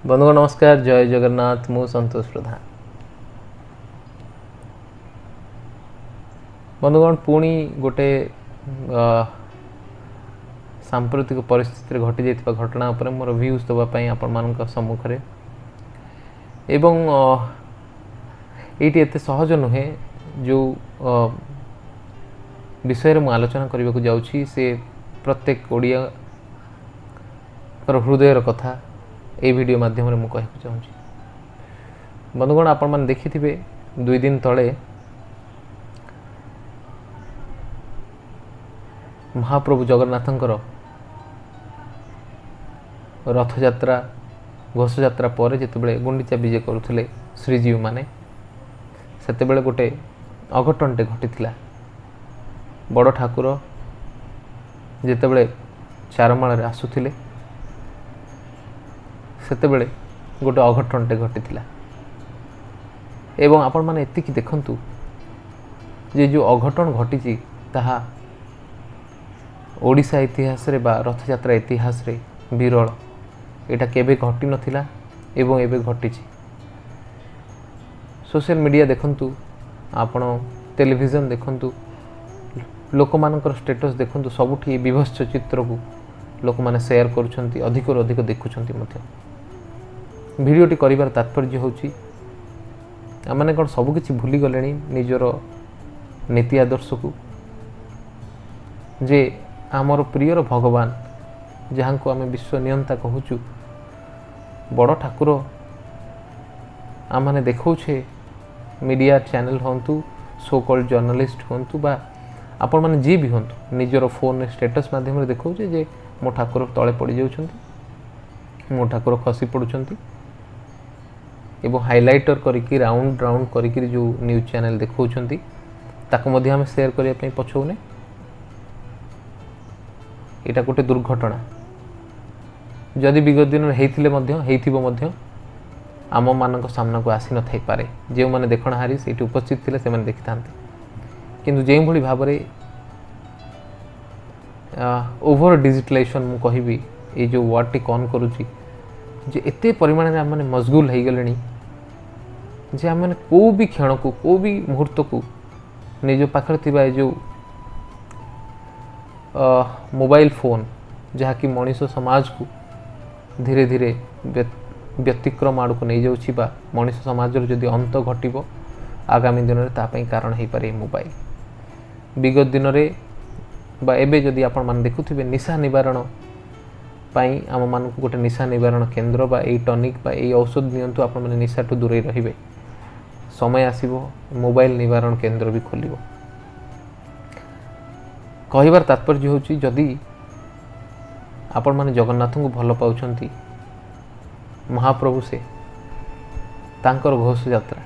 बंधुगण नमस्कार, जय जगन्नाथ। मु संतोष प्रधान। बंधुगण पुणी गोटे सांप्रतिक परिस्थिति घटी जाइथिबा घटना उपर मोर व्यूज देवाई आपण मान सम्मुखें एवं ये एते सहज नुहे जो विषय में आलोचना करने को जाऊँगी से प्रत्येक ओडिया हृदयर कथा ये वीडियो माध्यम मुझे कहना चाहूँगी। बंधुगण आपण मैंने देखि थे 2 दिन तले महाप्रभु जगन्नाथंकर रथ यात्रा घोष यात्रा पर जिते गुंडीचा विजय करुले श्रीजीव माने सेते गोटे अघटनटे घटी बड़ ठाकुर जिते चारमाल आसुले सेते गोटे अघटनटे घटी एवं आपण माने एतिकी देखंतु जे जो अघटन घटी ताहा ओडिशा इतिहास रे बा रथ यात्रा इतिहास रे विरल। एटा केबे घटी नथिला एवं एबे घटी। सोशल मीडिया देखंतु, आपण टेलीविजन देखंतु, लोक मानकर स्टेटस देखंतु, सबुठी विभत्स चित्र को लोक माने शेयर करूछंती, अधिक रो अधिक देखुछंती मध्य। वीडियोटी करिवार तात्पर्य होची आमाने कोन सब किछि भूली गलेनी निजर नीति आदर्श को, जे आमर प्रियर भगवान जहाँ को आम विश्व नियंता कहूचु बड़ ठाकुर आमने देखौछे मीडिया चैनल हंतु, सो कॉल्ड जर्नलिस्ट हंतु बा आपण माने जी भी हंतु, निजर फोन स्टेटस माध्यम देखौछे जे मो ठाकुर तले पड़ जाउछंती, मो ठाकुर खसी पड़ुछंती एवं हाइलाइटर करिकी राउंड राउंड करिकी जो न्यूज चैनल देखौछंती ताको मध्ये आम शेयर करिया पई पछौने। एटा गोटे दुर्घटना जदि विगत दिन होइथिबो आम मान सामना को आसी न थाई पारे। जो मैंने देखना हारी से उपस्थित थे से देखी था किंतु जो भली भाव ओभर डिजिटलाइजेशन मु कहबी ये जो वर्ड टी कौन करुच्ची जे एते परिमाण में आम मैंने मशगुल हो गले जे आम मैंने को भी क्षण को को भी मुहूर्त को निज पाखर थिबा जो मोबाइल फोन जहाँकि मनीष समाज को धीरे धीरे व्यतिक्रम आड़ को नहीं जाऊँगी बा मनीष समाज जदि अंत घटब आगामी दिन में तापाई कारण हो पारे मोबाइल। विगत दिन में बा एबे जदि आपण मान देखुथिबे निशा निवारण पाई आम मान को गोटे निशा निवारण केन्द्र बा ए टॉनिक बा ए औषध नियंतु आपण माने निशा टू दूरे रहिबे। समय आसीबो मोबाइल निवारण केन्द्र भी खोलिबो। कहिबार तात्पर्य होची जदि आपण माने जगन्नाथ को भल पाउछंती महाप्रभु से तांकर घोष यात्रा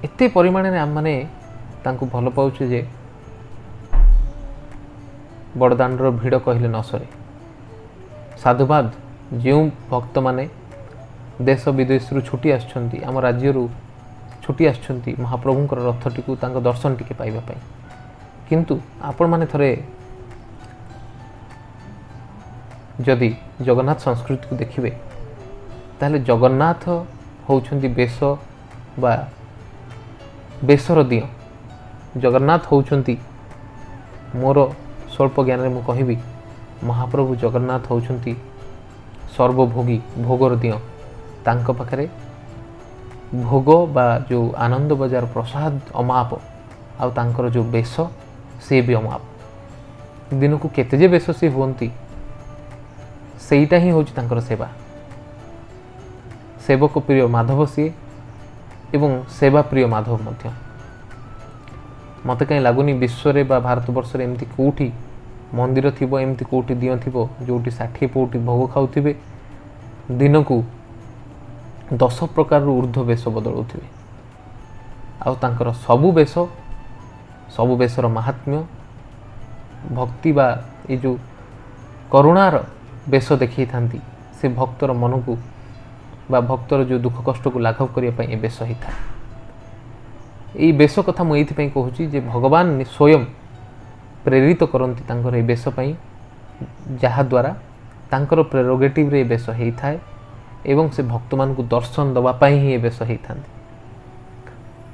एते परिमाण में आम माने तांको भल पाउछे जे बड़दाण्डर भिड़ कहले न सरे। साधुवाद जो भक्त माने देश विदेश छुट्टी आछंती आम राज्य छुट्टी आछंती महाप्रभुंकर रथटी को तांको दर्शन टिके पाइबा पई, किंतु आपण माने थरे जदि जगन्नाथ संस्कृति को देखिए ताहले जगन्नाथ होउछंती बेश बा बेशर दिय। जगन्नाथ होउछंती मोर स्वल्प ज्ञान में कहबी महाप्रभु जगन्नाथ होउछंती सर्वभोगी भोगर दिय। तांको पाखरे भोग बा जो आनंद बजार प्रसाद अमाप आउ तांकर जो बेश से भी अमाप। दिन को केते जे बेश से हुंती सेईटा ही होची तांकर सेवा। सेवक प्रिय माधव सी एवं सेवा प्रिय माधव मध्य। मत कहीं लगुनि विश्व रे बा भारत वर्ष रे एमती कोठी मंदिर थिबो एमती कोठी दिय थिबो जोटी 60 पोटी भोग खाउथिबे दिन को 10 प्रकार ऊर्ध्व बेश बदलुथिबे। आउ तांकर सबु बेशर महात्म्य भक्ति बा ये जो करुणार बेश देखी थांती से भक्तर मन को बा भक्तर जो दुख कष्ट को लाघव करने बेश ही था। यही बेश कथा मुझे कहूँ जे भगवान स्वयं प्रेरित करती बेश जहा द्वारा तांकर प्रेरोगेटिव रे बेश होता है ଏବଂ ସେ ଭକ୍ତମାନଙ୍କୁ ଦର୍ଶନ ଦେବା ପାଇଁ ହିଁ ଏ ବେଶ ହେଇଥାନ୍ତି।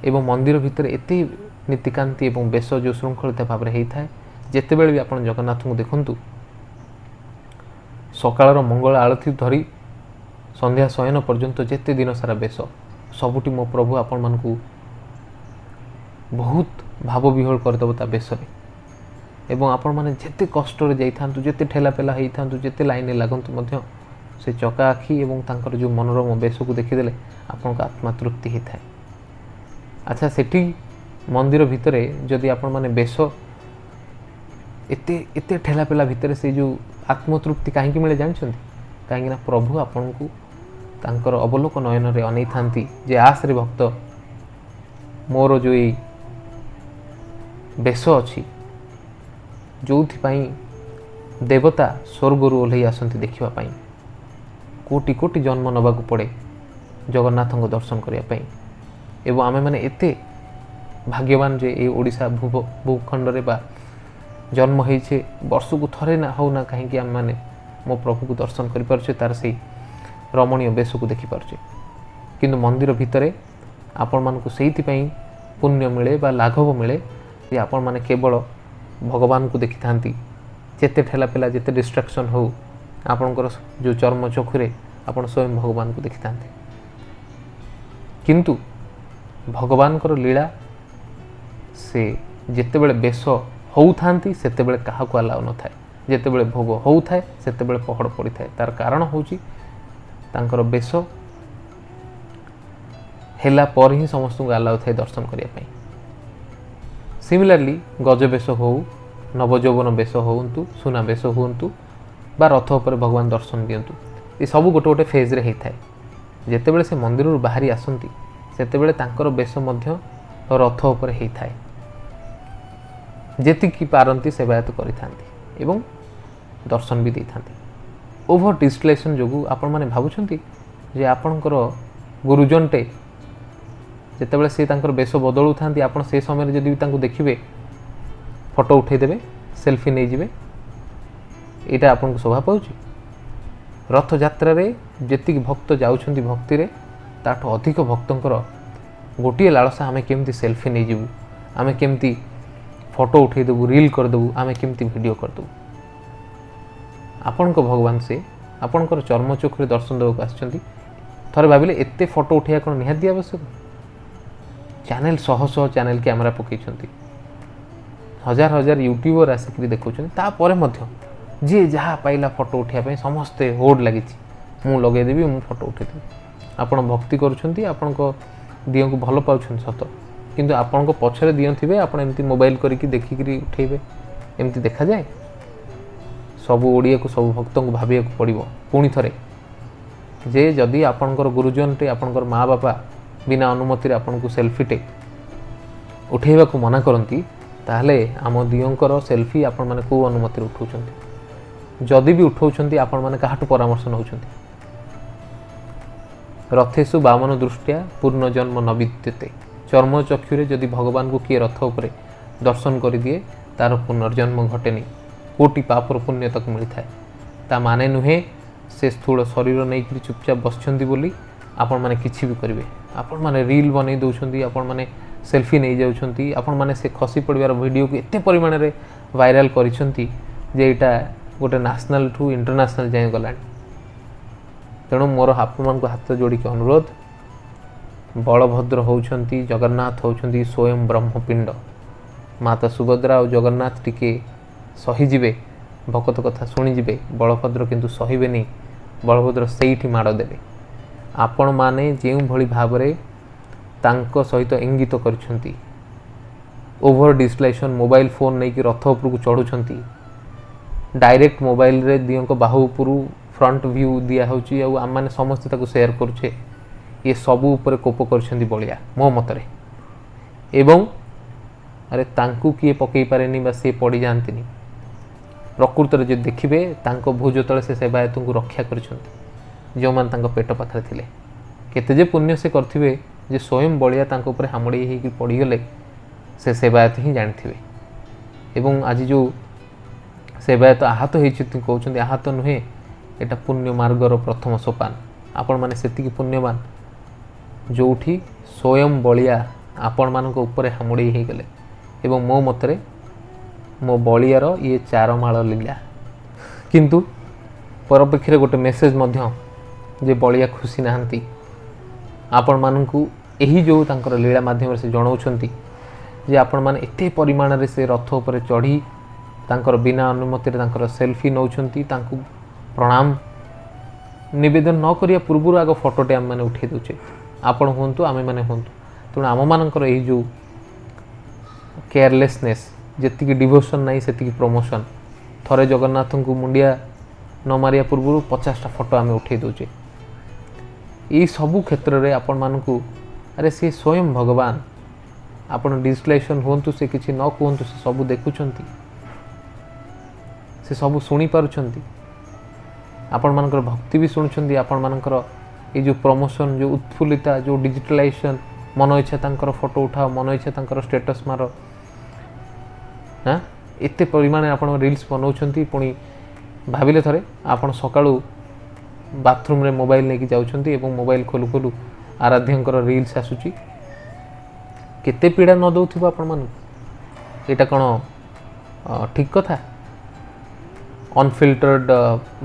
ଏବଂ ମନ୍ଦିର ଭିତରେ ଏତେ ନୀତିକାନ୍ତି ଏବଂ ବେଶ ଯେଉଁ ଶୃଙ୍ଖଳିତ ଭାବରେ ହେଇଥାଏ, ଯେତେବେଳେ ବି ଆପଣ ଜଗନ୍ନାଥଙ୍କୁ ଦେଖନ୍ତୁ, ସକାଳର ମଙ୍ଗଳ ଆଳତି ଧରି ସନ୍ଧ୍ୟା ଶୟନ ପର୍ଯ୍ୟନ୍ତ ଯେତେ ଦିନ ସାରା ବେଶ, ସବୁଠି ମୋ ପ୍ରଭୁ ଆପଣମାନଙ୍କୁ ବହୁତ ଭାବ ବିହ୍ୱଳ କରିଦେବ ତା ବେଶରେ। ଏବଂ ଆପଣମାନେ ଯେତେ କଷ୍ଟରେ ଯାଇଥାନ୍ତୁ, ଯେତେ ଠେଲାପେଲା ହେଇଥାନ୍ତୁ, ଯେତେ ଲାଇନରେ ଲାଗନ୍ତୁ ମଧ୍ୟ ସେ ଚକା ଆଖି ଏବଂ ତାଙ୍କର ଯେଉଁ ମନୋରମ ବେଶକୁ ଦେଖିଦେଲେ ଆପଣଙ୍କ ଆତ୍ମା ତୃପ୍ତି ହେଇଥାଏ। ଆଚ୍ଛା, ସେଠି ମନ୍ଦିର ଭିତରେ ଯଦି ଆପଣମାନେ ବେଶ ଏତେ ଠେଲାପେଲା ଭିତରେ ସେ ଯେଉଁ ଆତ୍ମତୃପ୍ତି କାହିଁକି ମିଳେ ଜାଣିଛନ୍ତି? କାହିଁକିନା ପ୍ରଭୁ ଆପଣଙ୍କୁ ତାଙ୍କର ଅବଲୋକ ନୟନରେ ଅନେଇଥାନ୍ତି ଯେ ଆସରେ ଭକ୍ତ, ମୋର ଯେଉଁ ଏଇ ବେଶ ଅଛି, ଯେଉଁଥିପାଇଁ ଦେବତା ସ୍ୱର୍ଗରୁ ଓହ୍ଲେଇ ଆସନ୍ତି ଦେଖିବା ପାଇଁ, କୋଟି କୋଟି ଜନ୍ମ ନେବାକୁ ପଡ଼େ ଜଗନ୍ନାଥଙ୍କ ଦର୍ଶନ କରିବା ପାଇଁ। ଏବଂ ଆମେମାନେ ଏତେ ଭାଗ୍ୟବାନ ଯେ ଏଇ ଓଡ଼ିଶା ଭୂଖଣ୍ଡରେ ବା ଜନ୍ମ ହେଇଛେ, ବର୍ଷକୁ ଥରେ ନା ହେଉନା କାହିଁକି ଆମେମାନେ ମୋ ପ୍ରଭୁକୁ ଦର୍ଶନ କରିପାରୁଛେ, ତାର ସେଇ ରମଣୀୟ ବେଶକୁ ଦେଖିପାରୁଛେ। କିନ୍ତୁ ମନ୍ଦିର ଭିତରେ ଆପଣମାନଙ୍କୁ ସେଇଥିପାଇଁ ପୁଣ୍ୟ ମିଳେ ବା ଲାଘବ ମିଳେ ଯେ ଆପଣମାନେ କେବଳ ଭଗବାନଙ୍କୁ ଦେଖିଥାନ୍ତି। ଯେତେ ଠେଲାପେଲା, ଯେତେ ଡିଷ୍ଟ୍ରାକ୍ସନ୍ ହେଉ, ଆପଣଙ୍କର ଯେଉଁ ଚର୍ମ ଚକ୍ଷୁରେ ଆପଣ ସ୍ୱୟଂ ଭଗବାନଙ୍କୁ ଦେଖିଥାନ୍ତି। କିନ୍ତୁ ଭଗବାନଙ୍କର ଲୀଳା, ସେ ଯେତେବେଳେ ବେଶ ହେଉଥାନ୍ତି ସେତେବେଳେ କାହାକୁ ଆଲାଉ ନଥାଏ, ଯେତେବେଳେ ଭୋଗ ହେଉଥାଏ ସେତେବେଳେ ପହଡ଼ ପଡ଼ିଥାଏ। ତାର କାରଣ ହେଉଛି ତାଙ୍କର ବେଶ ହେଲା ପରେ ହିଁ ସମସ୍ତଙ୍କୁ ଆଲାଉ ଥାଏ ଦର୍ଶନ କରିବା ପାଇଁ। ସିମିଲାରଲି ଗଜବେଶ ହେଉ, ନବଯୌବନ ବେଶ ହୁଅନ୍ତୁ, ସୁନା ବେଶ ହୁଅନ୍ତୁ ବା ରଥ ଉପରେ ଭଗବାନ ଦର୍ଶନ ଦିଅନ୍ତୁ, ଏସବୁ ଗୋଟେ ଗୋଟେ ଫେଜ୍ରେ ହେଇଥାଏ। ଯେତେବେଳେ ସେ ମନ୍ଦିରରୁ ବାହାରି ଆସନ୍ତି ସେତେବେଳେ ତାଙ୍କର ବେଶ ମଧ୍ୟ ରଥ ଉପରେ ହେଇଥାଏ। ଯେତିକି ପାରନ୍ତି ସେବାୟତ କରିଥାନ୍ତି ଏବଂ ଦର୍ଶନ ବି ଦେଇଥାନ୍ତି। ଓଭର ଡିଷ୍ଟ୍ଲେସନ୍ ଯୋଗୁଁ ଆପଣମାନେ ଭାବୁଛନ୍ତି ଯେ ଆପଣଙ୍କର ଗୁରୁଜନଟେ ଯେତେବେଳେ ସେ ତାଙ୍କର ବେଶ ବଦଳୁଥାନ୍ତି, ଆପଣ ସେ ସମୟରେ ଯଦି ବି ତାଙ୍କୁ ଦେଖିବେ, ଫଟୋ ଉଠାଇଦେବେ, ସେଲ୍ଫି ନେଇଯିବେ, ଏଇଟା ଆପଣଙ୍କୁ ଶୋଭା ପାଉଛି? ରଥଯାତ୍ରାରେ ଯେତିକି ଭକ୍ତ ଯାଉଛନ୍ତି ଭକ୍ତିରେ, ତାଠୁ ଅଧିକ ଭକ୍ତଙ୍କର ଗୋଟିଏ ଲାଳସା, ଆମେ କେମିତି ସେଲ୍ଫି ନେଇଯିବୁ, ଆମେ କେମିତି ଫଟୋ ଉଠାଇଦେବୁ, ରିଲ୍ କରିଦେବୁ, ଆମେ କେମିତି ଭିଡ଼ିଓ କରିଦେବୁ। ଆପଣଙ୍କ ଭଗବାନ ସେ ଆପଣଙ୍କର ଚର୍ମଚକ୍ଷୁରେ ଦର୍ଶନ ଦେବାକୁ ଆସିଛନ୍ତି। ଥରେ ଭାବିଲେ ଏତେ ଫଟୋ ଉଠାଇବା କ'ଣ ନିହାତି ଆବଶ୍ୟକ? ଚ୍ୟାନେଲ୍ ଶହ ଶହ ଚ୍ୟାନେଲ୍ କ୍ୟାମେରା ପକାଇଛନ୍ତି, ହଜାର ହଜାର ୟୁଟ୍ୟୁବର ଆସିକରି ଦେଖାଉଛନ୍ତି, ତାପରେ ମଧ୍ୟ ଯିଏ ଯାହା ପାଇଲା ଫଟୋ ଉଠାଇବା ପାଇଁ ସମସ୍ତେ ହୋଡ଼ ଲାଗିଛି, ମୁଁ ଲଗାଇଦେବି, ମୁଁ ଫଟୋ ଉଠାଇଦେବି। ଆପଣ ଭକ୍ତି କରୁଛନ୍ତି, ଆପଣଙ୍କ ଦିଅଙ୍କୁ ଭଲ ପାଉଛନ୍ତି ସତ, କିନ୍ତୁ ଆପଣଙ୍କ ପଛରେ ଦିଅ ଥିବେ, ଆପଣ ଏମିତି ମୋବାଇଲ କରିକି ଦେଖିକିରି ଉଠାଇବେ, ଏମିତି ଦେଖାଯାଏ? ସବୁ ଓଡ଼ିଆକୁ, ସବୁ ଭକ୍ତଙ୍କୁ ଭାବିବାକୁ ପଡ଼ିବ ପୁଣି ଥରେ ଯେ ଯଦି ଆପଣଙ୍କର ଗୁରୁଜନଟେ, ଆପଣଙ୍କର ମା ବାପା ବିନା ଅନୁମତିରେ ଆପଣଙ୍କୁ ସେଲ୍ଫିଟେ ଉଠାଇବାକୁ ମନା କରନ୍ତି, ତାହେଲେ ଆମ ଦିଅଙ୍କର ସେଲ୍ଫି ଆପଣମାନେ କେଉଁ ଅନୁମତିରେ ଉଠାଉଛନ୍ତି? ଯଦି ବି ଉଠାଉଛନ୍ତି ଆପଣମାନେ କାହାଠୁ ପରାମର୍ଶ ନେଉଛନ୍ତି? ରଥେଷୁ ବାମନ ଦୃଷ୍ଟିଆ ପୂର୍ଣ୍ଣଜନ୍ମ ନ ବିଦ୍ୟତେ। ଚର୍ମଚକ୍ଷୁରେ ଯଦି ଭଗବାନଙ୍କୁ କିଏ ରଥ ଉପରେ ଦର୍ଶନ କରିଦିଏ, ତାର ପୁନର୍ଜନ୍ମ ଘଟେନି, କୋଟି ପାପର ପୁଣ୍ୟ ତାକୁ ମିଳିଥାଏ। ତା ମାନେ ନୁହେଁ ସେ ସ୍ଥୂଳ ଶରୀର ନେଇକରି ଚୁପଚାପ ବସିଛନ୍ତି ବୋଲି ଆପଣମାନେ କିଛି ବି କରିବେ। ଆପଣମାନେ ରିଲ୍ ବନେଇ ଦେଉଛନ୍ତି, ଆପଣମାନେ ସେଲ୍ଫି ନେଇଯାଉଛନ୍ତି, ଆପଣମାନେ ସେ ଖସି ପଡ଼ିବାର ଭିଡ଼ିଓକୁ ଏତେ ପରିମାଣରେ ଭାଇରାଲ୍ କରିଛନ୍ତି ଯେ ଏଇଟା ଗୋଟେ ନ୍ୟାସନାଲଠୁ ଇଣ୍ଟରନ୍ୟାସନାଲ ଯାଏଁ ଗଲାଣି। ତେଣୁ ମୋର ଆପଣମାନଙ୍କୁ ହାତ ଯୋଡ଼ିକି ଅନୁରୋଧ, ବଳଭଦ୍ର ହେଉଛନ୍ତି, ଜଗନ୍ନାଥ ହେଉଛନ୍ତି ସ୍ୱୟଂ ବ୍ରହ୍ମପିଣ୍ଡ। ମାତା ସୁଭଦ୍ରା ଆଉ ଜଗନ୍ନାଥ ଟିକେ ସହିଯିବେ, ଭକତ କଥା ଶୁଣିଯିବେ, ବଳଭଦ୍ର କିନ୍ତୁ ସହିବେନି। ବଳଭଦ୍ର ସେଇଠି ମାଡ଼ ଦେବେ। ଆପଣମାନେ ଯେଉଁଭଳି ଭାବରେ ତାଙ୍କ ସହିତ ଇଙ୍ଗିତ କରିଛନ୍ତି, ଓଭର ଡିଷ୍ଟ୍ଲେସନ୍, ମୋବାଇଲ ଫୋନ୍ ନେଇକି ରଥ ଉପରକୁ ଚଢ଼ୁଛନ୍ତି, ଡାଇରେକ୍ଟ ମୋବାଇଲରେ ଦିଅଙ୍କ ବାହୁ ଉପରୁ ଫ୍ରଣ୍ଟ ଭ୍ୟୁ ଦିଆହେଉଛି ଆଉ ଆମମାନେ ସମସ୍ତେ ତାକୁ ସେୟାର କରୁଛେ, ଏ ସବୁ ଉପରେ କୋପ କରିଛନ୍ତି ବଳିଆ ମୋ ମତରେ। ଏବଂ ଆରେ ତାଙ୍କୁ କିଏ ପକାଇ ପାରେନି ବା ସିଏ ପଡ଼ିଯାଆନ୍ତିନି। ପ୍ରକୃତରେ ଯଦି ଦେଖିବେ ତାଙ୍କ ଭୁଜ ତଳେ ସେ ସେବାୟତଙ୍କୁ ରକ୍ଷା କରିଛନ୍ତି, ଯେଉଁମାନେ ତାଙ୍କ ପେଟ ପାଖରେ ଥିଲେ। କେତେ ଯେ ପୁଣ୍ୟ ସେ କରିଥିବେ ଯେ ସ୍ୱୟଂ ବଳିଆ ତାଙ୍କ ଉପରେ ହାମଡ଼େଇ ହେଇକି ପଡ଼ିଗଲେ, ସେ ସେବାୟତ ହିଁ ଜାଣିଥିବେ। ଏବଂ ଆଜି ଯେଉଁ ସେବାୟତ ଆହତ ହେଇଛନ୍ତି, କହୁଛନ୍ତି ଆହତ ନୁହେଁ, ଏଇଟା ପୁଣ୍ୟ ମାର୍ଗର ପ୍ରଥମ ସୋପାନ। आपण माने सेतिकी पुण्यवान जोठी स्वयं बलिया आपण मानक ऊपर हामुड़ी हो गले एवं मो मतरे मो बलियार ये 4 माळ लीला किंतु परपेक्षे गोटे मेसेज मध्य जे बलिया खुशी नहांती आपण मानकू यही जो तांकर लीला माध्यम से जणाउछंती जे आपण माने एते परिमाण रे से रथ ऊपर चढ़ी तांकर बिना अनुमति रे तांकर सेल्फी नौछंती तांकू प्रणाम निवेदन न करिया पूर्व आग फोटोटे आम मैंने उठे दूचे आपण हूँ आम मैंने हूँ तेणु आम मानकर यही जो केयरलेसनेस जी डिवोशन नहीं से प्रमोशन थरे जगन्नाथ को मुंडिया न मारिया पूर्व 50टा फोटो आम उठे दूचे ये सबू क्षेत्र में आपण मानकू अरे सी स्वयं भगवान आपण डिजिटलाइजेशन हूँ से किसी न कहतु से सब देखुंट से सब शुणी पारुछंती आपण मानकर भक्ति भी शुणुछंती आपण मानकर ये जो प्रमोशन जो उत्फुल्लिता जो डिजिटलाइजेशन मन इच्छा तांकर फोटो उठाओ मन इच्छा तांकर स्टेटस मार हाँ एते परिमाण आपण रील्स बनाउछंती पुणी भाविले थरे आपण सकाळू बाथरूम रे मोबाइल लेके जाउछंती एवं मोबाइल खोलु खोलु आराध्यंकर रील्स आसुची केते पीड़ा न दउथिबो आपण मान एटा कोन ठीक कथा अनफिल्टर्ड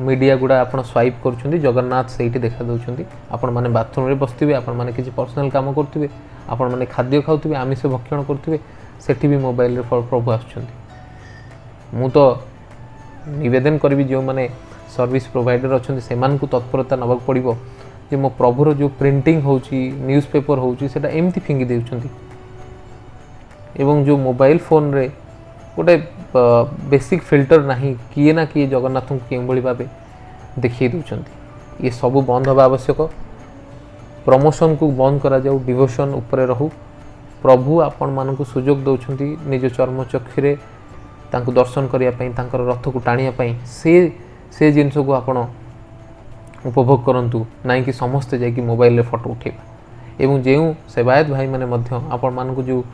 मीडिया गुड़ा आपण स्वाइप करुछंती जगन्नाथ सेठी देखा दउछंती आपण माने बाथरूम रे बसथिबे आपण माने किछि पर्सनल काम करथिबे आपण माने खाद्य खाउथिबे आमिष भक्षण करथिबे सेठी भी मोबाइल रे प्रभु आछुछंती मु तो निवेदन करी जो माने सर्विस प्रोवाइडर अच्छे से तत्परता नवाक पड़ो जे मो प्रभुर जो प्रिंटिंग होची न्यूज़ पेपर होची सेटा एमती फिंगी देउछंती एवं जो मोबाइल फोन रे गोटे बेसिक फिल्टर नहीं किए ना किए जगन्नाथ को कि भाव देखिए दौरान ये सब बंद हवा आवश्यक प्रमोशन को बंद करा जाऊ डिवोशन उपरे रहू प्रभु आपण मान सुजोग दौरान निज चर्म चक्षुरे तांको दर्शन करने रथ को टाणिया से जिनस को आपण उपभोग करंतु नाई कि समस्ते जाकि मोबाइल रे फोटो उठेबा एवं जो सेवायत भाई माने मध्य आपण मान जो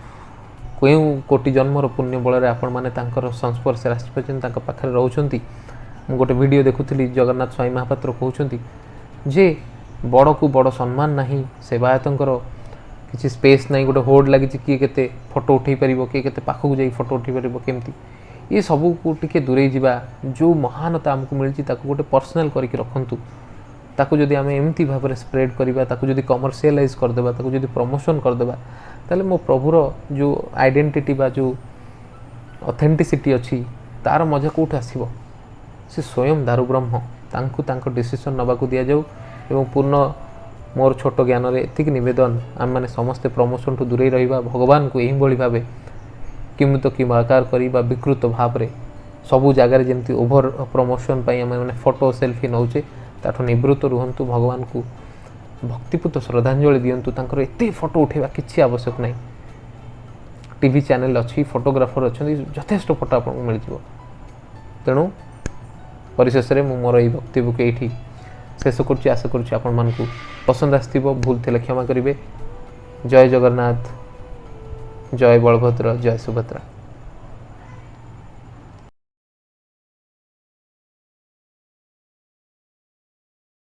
क्यों कोटि जन्मर पुण्य बल आपण मैंने संस्पर्श आसपाचन पाखे रोचंती मु गोटे वीडियो देखुली जगन्नाथ स्वामी महापात्र कहते जे बड़ को बड़ सम्मान नहीं सेवायतर किसी स्पेस नहीं गोटे होर्ड लगी किए केते फोटो उठे पार किए केते पाखक जाई फोटो उठे पार केमती ये सबू को टिके दूरे जावा जो महानता आमको मिली गोटे पर्सनाल करके रखु ताकू जदि आम एमती भाव में स्प्रेड करवा ताकू जदि कमर्शियलाइज करदेबा ताकू जदि प्रमोशन करदेबा ताले मो प्रभुर जो आइडेंटिटी बा जो ऑथेंटिसिटी अच्छी तार मजा कौट आसो से स्वयं दारु ब्रह्म तांकु तांको डिसीजन नवा को दिया जाऊ एवं पूर्ण मोर छोट ज्ञान रे एतिक निवेदन आम मैंने समस्ते प्रमोशन ठू दूरे रहिबा भगवान को यही भली भावे किमुत कि आकार करी बा विकृत भाव रे सबू जगार जमती ओभर प्रमोशन पाई आम मैंने फोटो सेल्फी नौचे ताठू निवृत्त रुहंतु भगवान को भक्तिपूत श्रद्धांजलि दिंतु तांकर एते फोटो उठेबा किछि आवश्यक नहीं टीवी चैनल अच्छी फोटोग्राफर अच्छा यथेष्ट फोटो आपको मिल जाव तेणु परिशेष में मु मोर वक्तव्य ये शेष कर आशा करूँ पसंद आसो भूल थे क्षमा करेंगे जय जगन्नाथ जय बलभद्र जय सुभद्रा।